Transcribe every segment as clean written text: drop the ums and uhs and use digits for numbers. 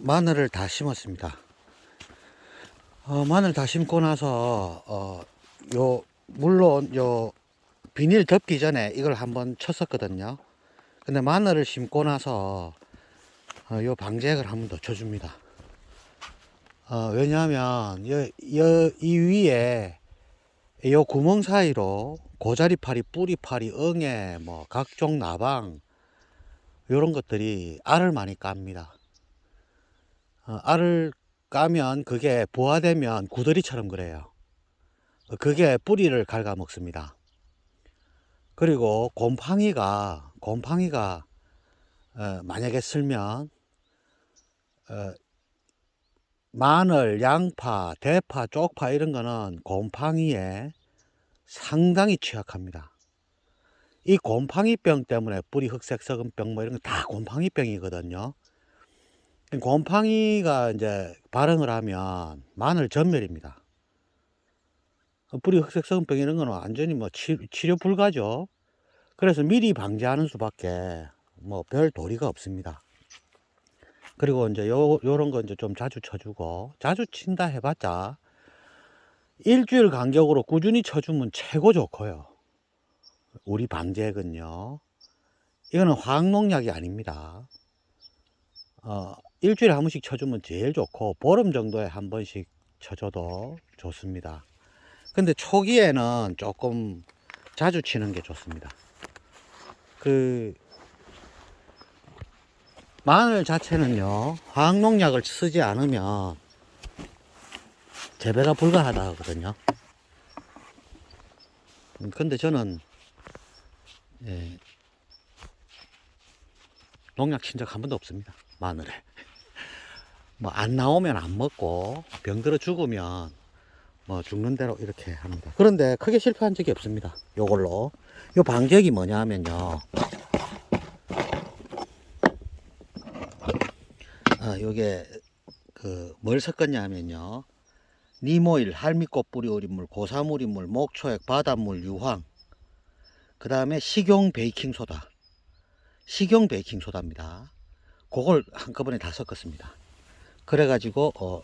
마늘을 다 심었습니다. 마늘 다 심고 나서, 물론, 비닐 덮기 전에 이걸 한번 쳤었거든요. 근데 마늘을 심고 나서, 요 방제액을 한번 더 쳐줍니다. 왜냐하면, 이 위에, 요 구멍 사이로 고자리파리, 뿌리파리, 응애, 뭐, 각종 나방, 요런 것들이 알을 많이 깝니다. 알을 까면 그게 부화되면 구더리처럼 그래요. 그게 뿌리를 갉아먹습니다. 그리고 곰팡이가 만약에 쓸면 마늘, 양파, 대파, 쪽파 이런 거는 곰팡이에 상당히 취약합니다. 이 곰팡이병 때문에 뿌리 흑색 썩은병 뭐 이런 거 다 곰팡이병이거든요. 곰팡이가 이제 발응을 하면 마늘 전멸입니다. 뿌리 흑색 썩은병 이런 거는 완전히 뭐 치료 불가죠. 그래서 미리 방지하는 수밖에 뭐 별 도리가 없습니다. 그리고 이제 요런 거 이제 좀 자주 쳐주고, 자주 친다 해봤자 일주일 간격으로 꾸준히 쳐주면 최고 좋고요. 우리 방제액은요, 이거는 화학농약이 아닙니다. 일주일에 한 번씩 쳐주면 제일 좋고, 보름 정도에 한 번씩 쳐줘도 좋습니다. 근데 초기에는 조금 자주 치는 게 좋습니다. 마늘 자체는요, 화학농약을 쓰지 않으면 재배가 불가하다 하거든요. 근데 저는 농약 친 적 한 번도 없습니다. 마늘에. 뭐 안 나오면 안 먹고 병들어 죽으면 뭐 죽는 대로 이렇게 합니다. 그런데 크게 실패한 적이 없습니다. 요걸로. 요 방지액이 뭐냐 하면요, 요게 뭘 섞었냐 하면요, 니모일, 할미꽃 뿌리 우린물, 고사물 인물, 목초액, 바닷물, 유황, 그 다음에 식용 베이킹소다. 식용 베이킹소다입니다. 그걸 한꺼번에 다 섞었습니다. 그래가지고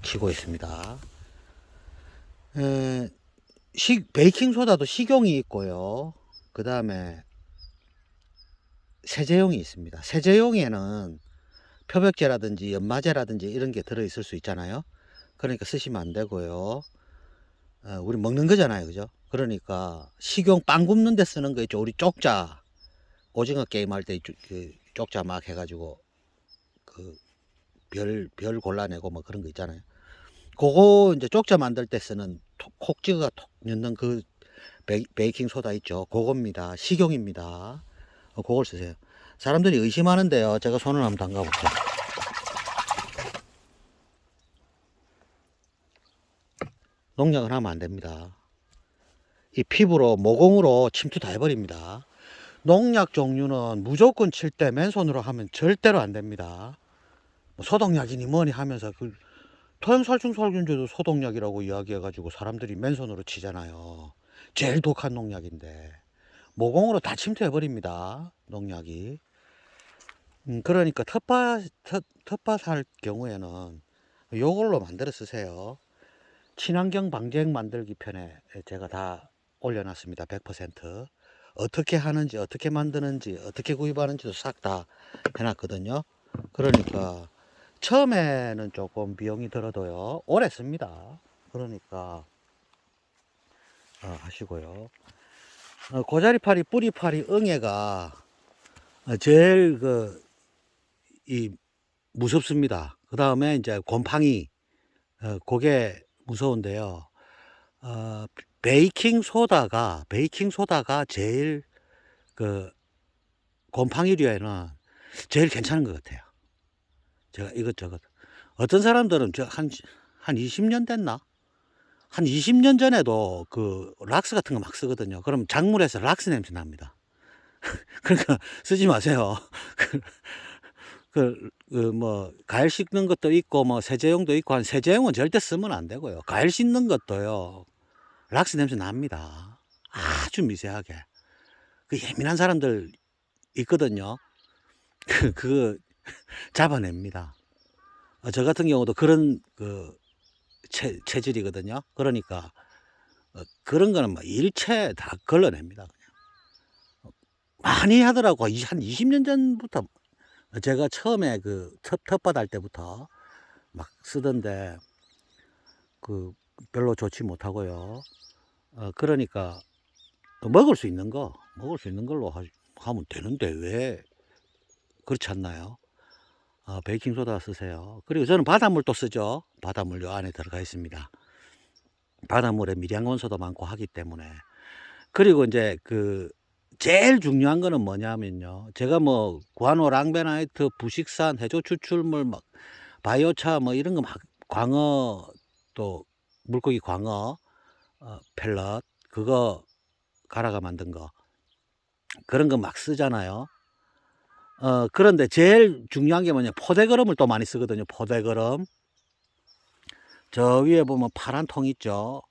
치고 있습니다. 베이킹소다도 식용이 있고요. 그 다음에 세제용이 있습니다. 세제용에는 표백제라든지 연마제라든지 이런 게 들어있을 수 있잖아요. 그러니까 쓰시면 안 되고요. 우리 먹는 거잖아요, 그죠? 그러니까 식용 빵 굽는 데 쓰는 거 있죠. 우리 쪽자, 오징어 게임 할 때 그 쪽자 막 해가지고 그 별 골라내고 뭐 그런 거 있잖아요. 그거 이제 쪽자 만들 때 쓰는 콕 찍어가 톡 넣는 그 베이킹 소다 있죠. 그겁니다. 식용입니다. 그걸 쓰세요. 사람들이 의심하는데요. 제가 손을 한번 담가 볼게요. 농약을 하면 안 됩니다. 이 피부로 모공으로 침투 다 해버립니다. 농약 종류는 무조건 칠 때 맨손으로 하면 절대로 안 됩니다. 뭐 소독약이니 뭐니 하면서 토양살충살균제도 소독약이라고 이야기해가지고 사람들이 맨손으로 치잖아요. 제일 독한 농약인데 모공으로 다 침투해버립니다. 농약이. 그러니까 텃밭 할 경우에는 요걸로 만들어 쓰세요. 친환경 방제액 만들기 편에 제가 다 올려놨습니다. 100%. 어떻게 하는지, 어떻게 만드는지, 어떻게 구입하는지도 싹 다 해놨거든요. 그러니까 처음에는 조금 비용이 들어도요, 오래 씁니다. 그러니까 하시고요. 고자리파리, 뿌리파리, 응애가 제일 이 무섭습니다. 그 다음에 이제 곰팡이, 그게 무서운데요. 베이킹 소다가 제일 곰팡이류에는 제일 괜찮은 것 같아요. 제가 이것저것. 어떤 사람들은 한 20년 됐나? 한 20년 전에도 락스 같은 거 막 쓰거든요. 그럼 작물에서 락스 냄새 납니다. 그러니까 쓰지 마세요. 뭐, 과일 씻는 것도 있고, 뭐, 세제용도 있고, 세제용은 절대 쓰면 안 되고요. 과일 씻는 것도요, 락스 냄새 납니다. 아주 미세하게. 예민한 사람들 있거든요. 그거 잡아냅니다. 저 같은 경우도 그런 그 체질이거든요. 그러니까 그런 거는 뭐 일체 다 걸러냅니다. 많이 하더라고. 한 20년 전부터 제가 처음에 그 텃밭 할 때부터 막 쓰던데 그 별로 좋지 못하고요. 그러니까 먹을 수 있는 걸로 하면 되는데 왜 그렇지 않나요? 베이킹소다 쓰세요. 그리고 저는 바닷물도 쓰죠. 바닷물 요 안에 들어가 있습니다. 바닷물에 미량원소도 많고 하기 때문에. 그리고 이제 그 제일 중요한 거는 뭐냐면요. 제가 뭐 구안호 랑베나이트, 부식산, 해조 추출물 막 바이오차 뭐 이런 거 막 광어 또 물고기 광어 펠럿 그거 갈아가 만든 거 그런 거 막 쓰잖아요. 그런데 제일 중요한 게 뭐냐 포대거름을 또 많이 쓰거든요. 포대거름. 저 위에 보면 파란 통 있죠.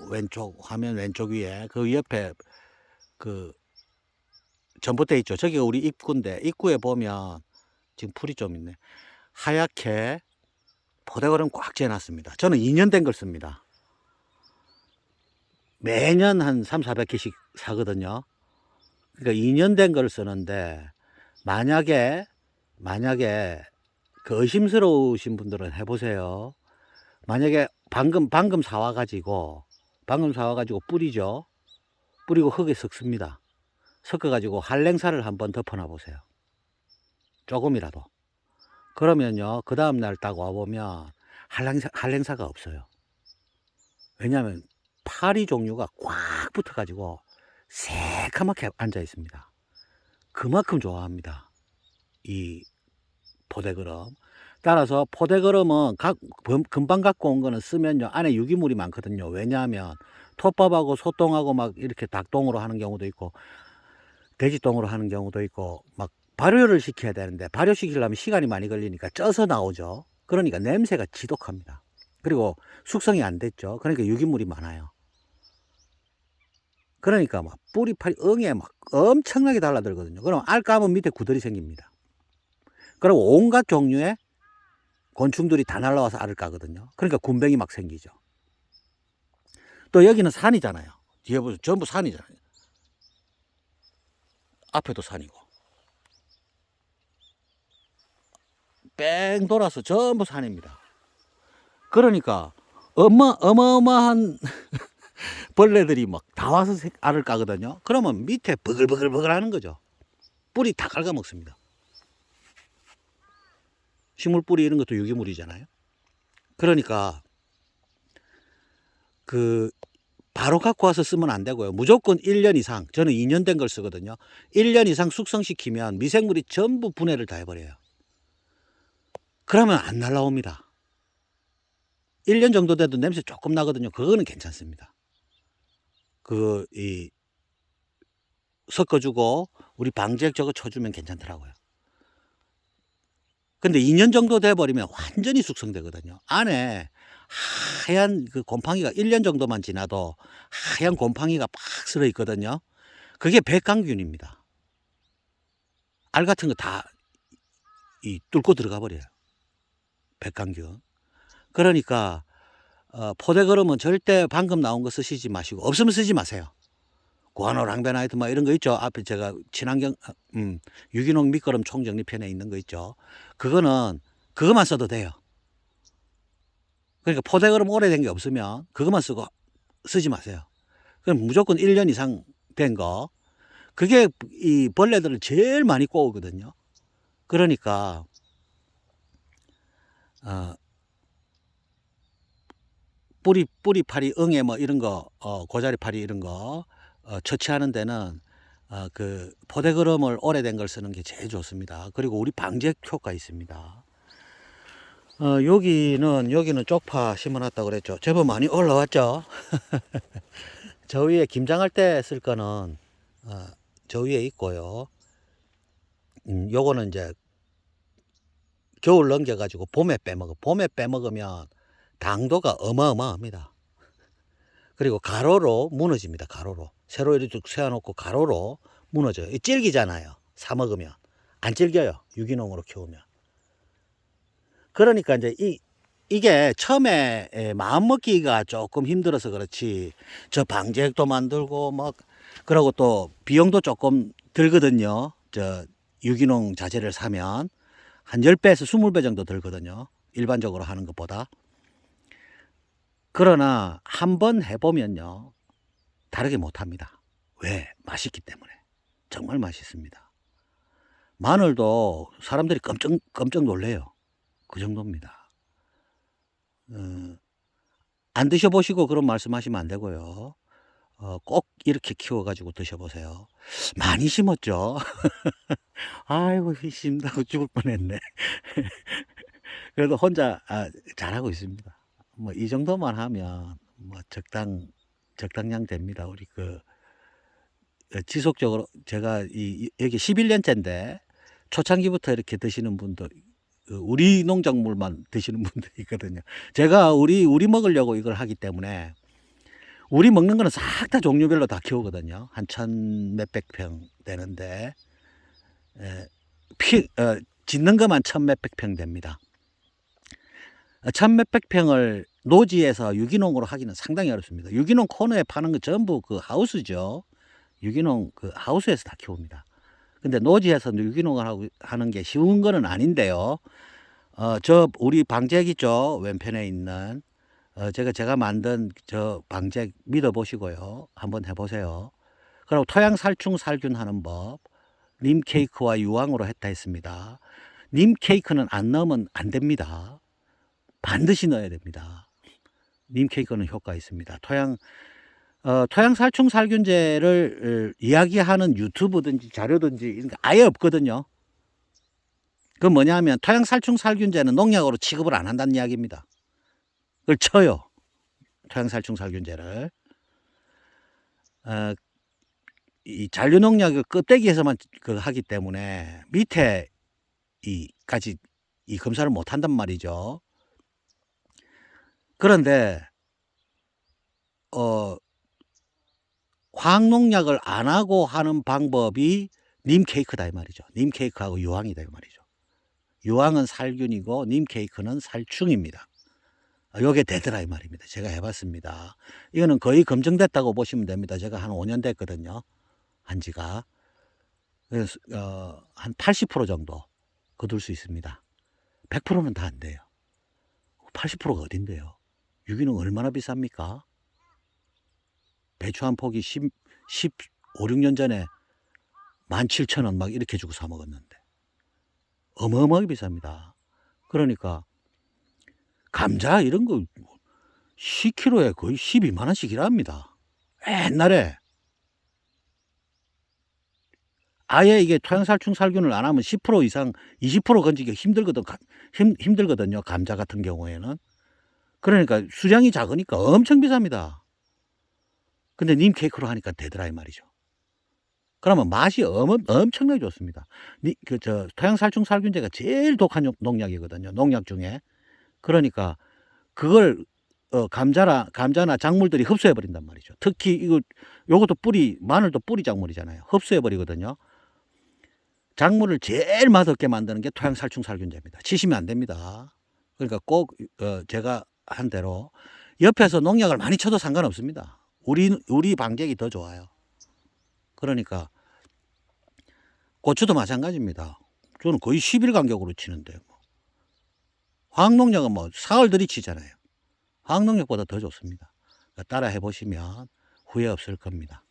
왼쪽 화면 왼쪽 위에 그 옆에 그 전봇대 있죠. 저기가 우리 입구인데 입구에 보면 지금 풀이 좀 있네. 하얗게 포대거름 꽉 재놨습니다. 저는 2년 된 걸 씁니다. 매년 한 300~400개씩 사거든요. 그러니까 2년 된 걸 쓰는데 만약에 그 의심스러우신 분들은 해보세요. 만약에 방금 사와가지고 뿌리죠. 뿌리고 흙에 섞습니다. 섞어가지고 한랭사를 한번 덮어놔 보세요. 조금이라도. 그러면요, 그 다음날 딱 와보면 한랭사가 없어요. 왜냐하면 파리 종류가 꽉 붙어가지고 새카맣게 앉아 있습니다. 그만큼 좋아합니다. 이 포대거름. 따라서 포대거름은 금방 갖고 온 거는 쓰면요, 안에 유기물이 많거든요. 왜냐하면 톱밥하고 소똥하고 막 이렇게 닭똥으로 하는 경우도 있고, 돼지똥으로 하는 경우도 있고, 막 발효를 시켜야 되는데, 발효시키려면 시간이 많이 걸리니까 쪄서 나오죠. 그러니까 냄새가 지독합니다. 그리고 숙성이 안 됐죠. 그러니까 유기물이 많아요. 그러니까 막 뿌리파리 응에 막 엄청나게 달라들거든요. 그럼 알 까면 밑에 구들이 생깁니다. 그리고 온갖 종류의 곤충들이 다 날라와서 알을 까거든요. 그러니까 군뱅이 막 생기죠. 또 여기는 산이잖아요. 뒤에 보세요. 전부 산이잖아요. 앞에도 산이고. 뺑 돌아서 전부 산입니다. 그러니까 어마어마한 벌레들이 막 다 와서 알을 까거든요. 그러면 밑에 버글버글 하는 거죠. 뿌리 다 갉아먹습니다. 식물 뿌리 이런 것도 유기물이잖아요. 그러니까 그 바로 갖고 와서 쓰면 안 되고요. 무조건 1년 이상, 저는 2년 된 걸 쓰거든요. 1년 이상 숙성시키면 미생물이 전부 분해를 다 해버려요. 그러면 안 날라옵니다. 1년 정도 돼도 냄새 조금 나거든요. 그거는 괜찮습니다. 섞어주고 우리 방제액 저거 쳐주면 괜찮더라고요. 근데 2년 정도 돼버리면 완전히 숙성되거든요. 안에 하얀 그 곰팡이가 1년 정도만 지나도 하얀 곰팡이가 팍 쓸어 있거든요. 그게 백강균입니다. 알 같은 거 다 뚫고 들어가 버려요. 백강균. 그러니까 포대거름은 절대 방금 나온 거 쓰시지 마시고 없으면 쓰지 마세요. 구안호 랑베나이트 막 이런 거 있죠. 앞에 제가 친환경 유기농 밑거름 총정리편에 있는 거 있죠. 그거만 써도 돼요. 그러니까 포대거름 오래된 게 없으면 그것만 쓰지 마세요. 그럼 무조건 1년 이상 된 거. 그게 이 벌레들을 제일 많이 꼬우거든요. 그러니까 뿌리파리, 응애 뭐 이런 거, 고자리파리 이런 거 처치하는 데는 그 포대거름을 오래된 걸 쓰는 게 제일 좋습니다. 그리고 우리 방제액 효과 있습니다. 여기는 쪽파 심어놨다고 그랬죠. 제법 많이 올라왔죠. 저 위에 김장할 때 쓸 거는 저 위에 있고요. 요거는 이제 겨울 넘겨가지고 봄에 빼먹으면 당도가 어마어마합니다. 그리고 가로로 무너집니다. 가로로. 세로 이렇게 쭉 세워놓고 가로로 무너져요. 질기잖아요. 사 먹으면. 안 질겨요. 유기농으로 키우면. 그러니까 이제 이게 처음에 마음 먹기가 조금 힘들어서 그렇지, 저 방제액도 만들고 막 그러고 또 비용도 조금 들거든요. 저 유기농 자재를 사면 한 10배에서 20배 정도 들거든요, 일반적으로 하는 것보다. 그러나 한번 해보면요, 다르게 못합니다. 왜? 맛있기 때문에. 정말 맛있습니다. 마늘도 사람들이 깜짝 놀래요. 그 정도입니다. 안 드셔보시고 그런 말씀하시면 안 되고요. 꼭 이렇게 키워가지고 드셔보세요. 많이 심었죠. 아이고 심다고 죽을 뻔했네. 그래도 혼자 잘하고 있습니다. 뭐 이 정도만 하면 뭐 적당량 됩니다. 우리 지속적으로 제가 여기 11년째인데 초창기부터 이렇게 드시는 분도, 우리 농작물만 드시는 분들이 있거든요. 제가 우리 먹으려고 이걸 하기 때문에 우리 먹는 거는 싹 다 종류별로 다 키우거든요. 한 천 몇백 평 되는데 짓는 것만 천 몇백 평 됩니다. 천 몇백 평을 노지에서 유기농으로 하기는 상당히 어렵습니다. 유기농 코너에 파는 거 전부 그 하우스죠. 유기농 그 하우스에서 다 키웁니다. 근데 노지에서 유기농을 하는 게 쉬운 거는 아닌데요. 저 우리 방제액 있죠, 왼편에 있는 제가 만든 저 방제액 믿어보시고요, 한번 해보세요. 그리고 토양 살충 살균 하는 법, 님 케이크와 유황으로 했다 했습니다. 님 케이크는 안 넣으면 안 됩니다. 반드시 넣어야 됩니다. 님 케이크는 효과 있습니다. 토양 살충 살균제를 이야기하는 유튜브든지 자료든지 이런 게 아예 없거든요. 그건 뭐냐면 토양 살충 살균제는 농약으로 취급을 안 한다는 이야기입니다. 그걸 쳐요, 토양 살충 살균제를. 이 잔류 농약을 껍데기에서만 하기 때문에 밑에 까지 이 검사를 못 한단 말이죠. 그런데 화학농약을 안 하고 하는 방법이 님 케이크다 이 말이죠. 님 케이크하고 유황이다 이 말이죠. 유황은 살균이고 님 케이크는 살충입니다. 요게 되더라 이 말입니다. 제가 해봤습니다. 이거는 거의 검증됐다고 보시면 됩니다. 제가 한 5년 됐거든요, 한 지가. 그래서 한 80% 정도 거둘 수 있습니다. 100%는 다 안 돼요. 80%가 어딘데요? 유기농 얼마나 비쌉니까? 배추 한 포기 15, 16년 전에 17,000원 막 이렇게 주고 사 먹었는데 어마어마하게 비쌉니다. 그러니까 감자 이런 거 10kg에 거의 12만 원씩이랍니다. 옛날에 아예 이게 토양살충 살균을 안 하면 10% 이상 20% 건지기 힘들거든요, 감자 같은 경우에는. 그러니까 수량이 작으니까 엄청 비쌉니다. 근데 님 케이크로 하니까 되더라 이 말이죠. 그러면 맛이 엄청나게 좋습니다. 토양살충 살균제가 제일 독한 농약이거든요, 농약 중에. 그러니까 그걸 감자나 작물들이 흡수해 버린단 말이죠. 특히 요것도 마늘도 뿌리 작물이잖아요. 흡수해 버리거든요. 작물을 제일 맛없게 만드는 게 토양살충 살균제입니다. 치시면 안 됩니다. 그러니까 꼭 제가 한 대로 옆에서 농약을 많이 쳐도 상관없습니다. 우리 방제액이 더 좋아요. 그러니까 고추도 마찬가지입니다. 저는 거의 10일 간격으로 치는데 화학농약은 뭐 사흘 들이치잖아요. 화학농약보다 더 좋습니다. 따라 해보시면 후회 없을 겁니다.